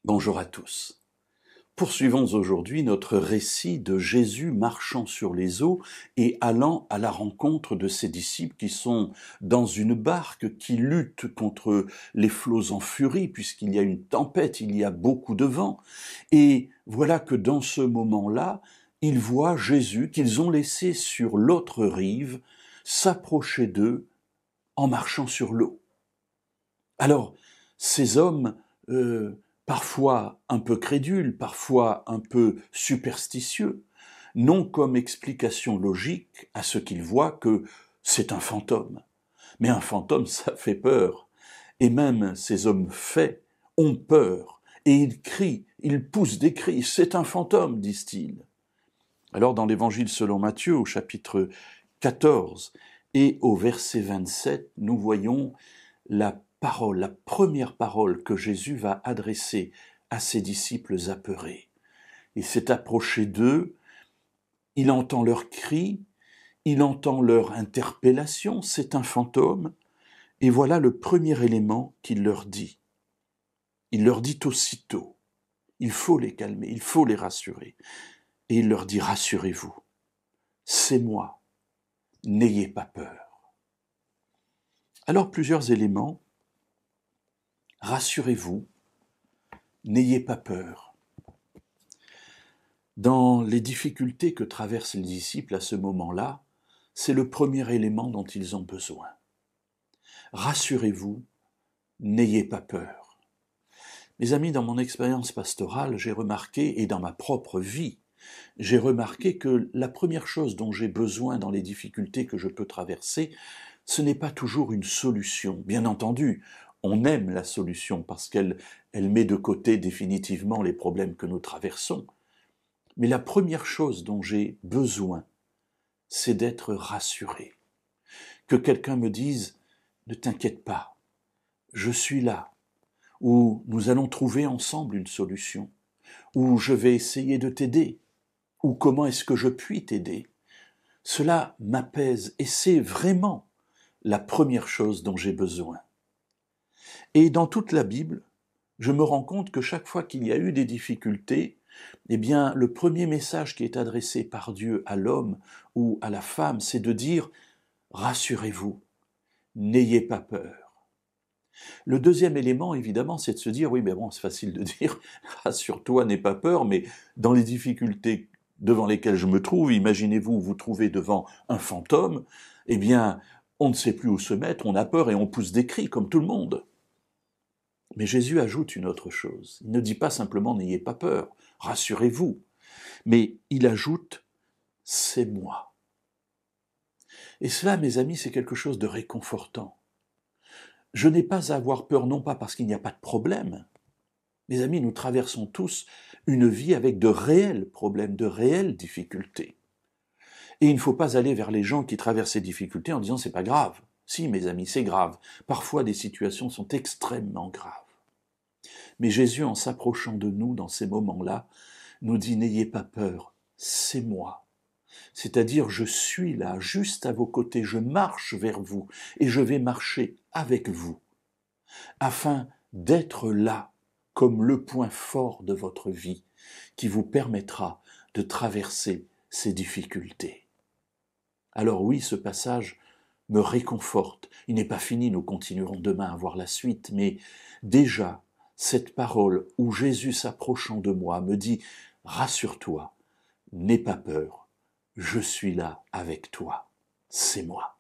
Bonjour à tous. Poursuivons aujourd'hui notre récit de Jésus marchant sur les eaux et allant à la rencontre de ses disciples qui sont dans une barque qui lutte contre les flots en furie puisqu'il y a une tempête, il y a beaucoup de vent. Et voilà que dans ce moment-là, ils voient Jésus qu'ils ont laissé sur l'autre rive s'approcher d'eux en marchant sur l'eau. Alors, ces hommes, parfois un peu crédules, parfois un peu superstitieux, n'ont comme explication logique à ce qu'ils voient que c'est un fantôme. Mais un fantôme, ça fait peur. Et même ces hommes faits ont peur. Et ils crient, ils poussent des cris, c'est un fantôme, disent-ils. Alors dans l'Évangile selon Matthieu, au chapitre 14 et au verset 27, nous voyons la première parole que Jésus va adresser à ses disciples apeurés. Il s'est approché d'eux, il entend leurs cris, il entend leur interpellation, c'est un fantôme, et voilà le premier élément qu'il leur dit. Il leur dit aussitôt, il faut les calmer, il faut les rassurer. Et il leur dit, rassurez-vous, c'est moi, n'ayez pas peur. Alors plusieurs éléments, rassurez-vous, n'ayez pas peur. Dans les difficultés que traversent les disciples à ce moment-là, c'est le premier élément dont ils ont besoin. Rassurez-vous, n'ayez pas peur. Mes amis, dans mon expérience pastorale, j'ai remarqué, et dans ma propre vie, j'ai remarqué que la première chose dont j'ai besoin dans les difficultés que je peux traverser, ce n'est pas toujours une solution. Bien entendu, on aime la solution parce qu'elle met de côté définitivement les problèmes que nous traversons. Mais la première chose dont j'ai besoin, c'est d'être rassuré. Que quelqu'un me dise « Ne t'inquiète pas, je suis là » ou « Nous allons trouver ensemble une solution » ou « Je vais essayer de t'aider » ou « Comment est-ce que je puis t'aider ?» Cela m'apaise et c'est vraiment la première chose dont j'ai besoin. Et dans toute la Bible, je me rends compte que chaque fois qu'il y a eu des difficultés, eh bien, le premier message qui est adressé par Dieu à l'homme ou à la femme, c'est de dire « Rassurez-vous, n'ayez pas peur ». Le deuxième élément, évidemment, c'est de se dire « Oui, mais bon, c'est facile de dire « Rassure-toi, n'aie pas peur », mais dans les difficultés devant lesquelles je me trouve, imaginez-vous vous trouvez devant un fantôme, eh bien, on ne sait plus où se mettre, on a peur et on pousse des cris comme tout le monde. Mais Jésus ajoute une autre chose. Il ne dit pas simplement « N'ayez pas peur, rassurez-vous », mais il ajoute « C'est moi ». Et cela, mes amis, c'est quelque chose de réconfortant. Je n'ai pas à avoir peur, non pas parce qu'il n'y a pas de problème. Mes amis, nous traversons tous une vie avec de réels problèmes, de réelles difficultés. Et il ne faut pas aller vers les gens qui traversent ces difficultés en disant « c'est pas grave ». Si, mes amis, c'est grave. Parfois, des situations sont extrêmement graves. Mais Jésus, en s'approchant de nous dans ces moments-là, nous dit « N'ayez pas peur, c'est moi ». C'est-à-dire, je suis là, juste à vos côtés, je marche vers vous et je vais marcher avec vous, afin d'être là comme le point fort de votre vie qui vous permettra de traverser ces difficultés. Alors oui, ce passage me réconforte. Il n'est pas fini, nous continuerons demain à voir la suite, mais déjà, cette parole où Jésus s'approchant de moi me dit « Rassure-toi, n'aie pas peur, je suis là avec toi, c'est moi ».